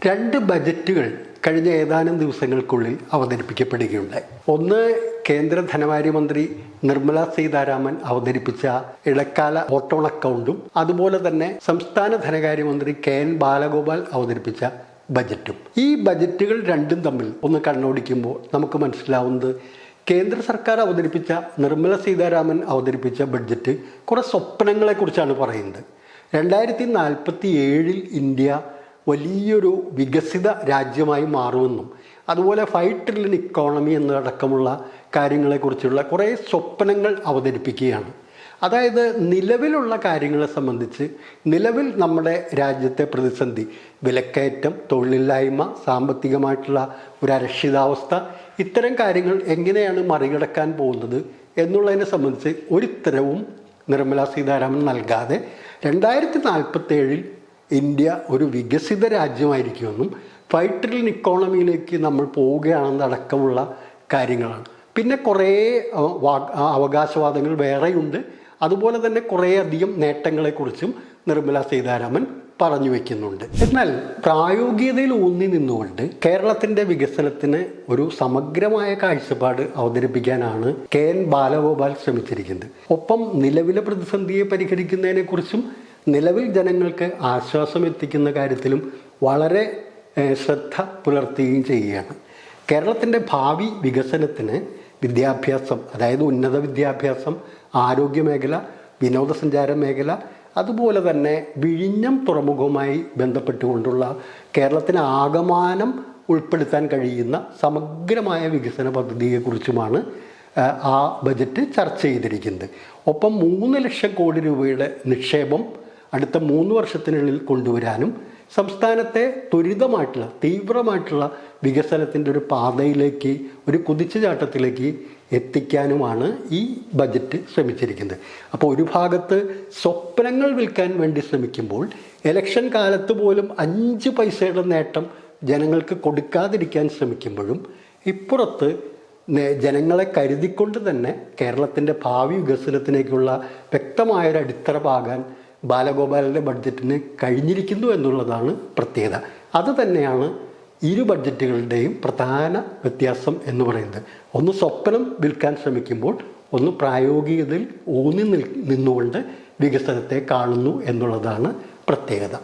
രണ്ട് ബജറ്റുകൾ കഴിഞ്ഞ ഏതാനും ദിവസങ്ങൾക്കുള്ളിൽ അവതരിപ്പിക്കപ്പെടുകയുണ്ടായി. ഒന്ന്, കേന്ദ്ര ധനകാര്യമന്ത്രി നിർമ്മല സീതാരാമൻ അവതരിപ്പിച്ച ഇടക്കാല ഓട്ടോൺ അക്കൗണ്ടും അതുപോലെ തന്നെ സംസ്ഥാന ധനകാര്യമന്ത്രി KN ബാലഗോപാൽ അവതരിപ്പിച്ച ബജറ്റും. ഈ ബജറ്റുകൾ രണ്ടും തമ്മിൽ ഒന്ന് കണ്ണോടിക്കുമ്പോൾ നമുക്ക് മനസ്സിലാവുന്നത്, കേന്ദ്ര സർക്കാർ അവതരിപ്പിച്ച നിർമ്മല സീതാരാമൻ അവതരിപ്പിച്ച ബഡ്ജറ്റ് കുറേ സ്വപ്നങ്ങളെക്കുറിച്ചാണ് പറയുന്നത്. 2047 ഇന്ത്യ വലിയൊരു വികസിത രാജ്യമായി മാറുമെന്നും അതുപോലെ 5 ട്രില്യൺ ഇക്കോണമി എന്നതടക്കമുള്ള കാര്യങ്ങളെക്കുറിച്ചുള്ള കുറേ സ്വപ്നങ്ങൾ അവതരിപ്പിക്കുകയാണ്. അതായത് നിലവിലുള്ള കാര്യങ്ങളെ സംബന്ധിച്ച് നിലവിൽ നമ്മുടെ രാജ്യത്തെ പ്രതിസന്ധി, വിലക്കയറ്റം, തൊഴിലില്ലായ്മ, സാമ്പത്തികമായിട്ടുള്ള ഒരു അരക്ഷിതാവസ്ഥ, ഇത്തരം കാര്യങ്ങൾ എങ്ങനെയാണ് മറികടക്കാൻ പോകുന്നത് എന്നുള്ളതിനെ സംബന്ധിച്ച് ഒരുത്തരവും നിർമ്മല സീതാരാമൻ നൽകാതെ 2047 ഇന്ത്യ ഒരു വികസിത രാജ്യമായിരിക്കുമെന്നും 5 ട്രില്യൺ ഇക്കോണമിയിലേക്ക് നമ്മൾ പോവുകയാണെന്നടക്കമുള്ള കാര്യങ്ങളാണ്. പിന്നെ കുറേ അവകാശവാദങ്ങൾ വേറെയുണ്ട്. അതുപോലെ തന്നെ കുറേയധികം നേട്ടങ്ങളെക്കുറിച്ചും നിർമ്മല സീതാരാമൻ പറഞ്ഞു വയ്ക്കുന്നുണ്ട്. എന്നാൽ പ്രായോഗികതയിൽ ഊന്നി നിന്നുകൊണ്ട് കേരളത്തിൻ്റെ വികസനത്തിന് ഒരു സമഗ്രമായ കാഴ്ചപ്പാട് അവതരിപ്പിക്കാനാണ് KN ബാലഗോപാൽ ശ്രമിച്ചിരിക്കുന്നത്. ഒപ്പം നിലവിലെ പ്രതിസന്ധിയെ പരിഹരിക്കുന്നതിനെക്കുറിച്ചും നിലവിൽ ജനങ്ങൾക്ക് ആശ്വാസം എത്തിക്കുന്ന കാര്യത്തിലും വളരെ ശ്രദ്ധ പുലർത്തുകയും ചെയ്യുകയാണ്. കേരളത്തിൻ്റെ ഭാവി വികസനത്തിന് വിദ്യാഭ്യാസം, അതായത് ഉന്നത വിദ്യാഭ്യാസം, ആരോഗ്യമേഖല, വിനോദസഞ്ചാര മേഖല, അതുപോലെ തന്നെ വിഴിഞ്ഞം തുറമുഖവുമായി ബന്ധപ്പെട്ടുകൊണ്ടുള്ള കേരളത്തിന് ആകമാനം ഉൾപ്പെടുത്താൻ കഴിയുന്ന സമഗ്രമായ വികസന പദ്ധതിയെക്കുറിച്ചുമാണ് ആ ബജറ്റ് ചർച്ച ചെയ്തിരിക്കുന്നത്. ഒപ്പം 3 ലക്ഷം കോടി രൂപയുടെ നിക്ഷേപം അടുത്ത 3 വർഷത്തിനുള്ളിൽ കൊണ്ടുവരാനും സംസ്ഥാനത്തെ ത്വരിതമായിട്ടുള്ള തീവ്രമായിട്ടുള്ള വികസനത്തിൻ്റെ ഒരു പാതയിലേക്ക്, ഒരു കുതിച്ചുചാട്ടത്തിലേക്ക് എത്തിക്കാനുമാണ് ഈ ബജറ്റ് ശ്രമിച്ചിരിക്കുന്നത്. അപ്പോൾ ഒരു ഭാഗത്ത് സ്വപ്നങ്ങൾ വിൽക്കാൻ വേണ്ടി ശ്രമിക്കുമ്പോൾ ഇലക്ഷൻ കാലത്ത് പോലും 5 പൈസയുടെ നേട്ടം ജനങ്ങൾക്ക് കൊടുക്കാതിരിക്കാൻ ശ്രമിക്കുമ്പോഴും ഇപ്പുറത്ത് ജനങ്ങളെ കരുതിക്കൊണ്ട് തന്നെ കേരളത്തിൻ്റെ ഭാവി വികസനത്തിലേക്കുള്ള വ്യക്തമായൊരു അടിത്തറ പാകാൻ ബാലഗോപാലിൻ്റെ ബഡ്ജറ്റിന് കഴിഞ്ഞിരിക്കുന്നു എന്നുള്ളതാണ് പ്രത്യേകത. അത് തന്നെയാണ് ഇരു ബഡ്ജറ്റുകളുടെയും പ്രധാന വ്യത്യാസം എന്ന് പറയുന്നത്. ഒന്ന് സ്വപ്നം വിൽക്കാൻ ശ്രമിക്കുമ്പോൾ, ഒന്ന് പ്രായോഗികതയിൽ ഊന്നി നിന്നുകൊണ്ട് വികസനത്തെ കാണുന്നു എന്നുള്ളതാണ് പ്രത്യേകത.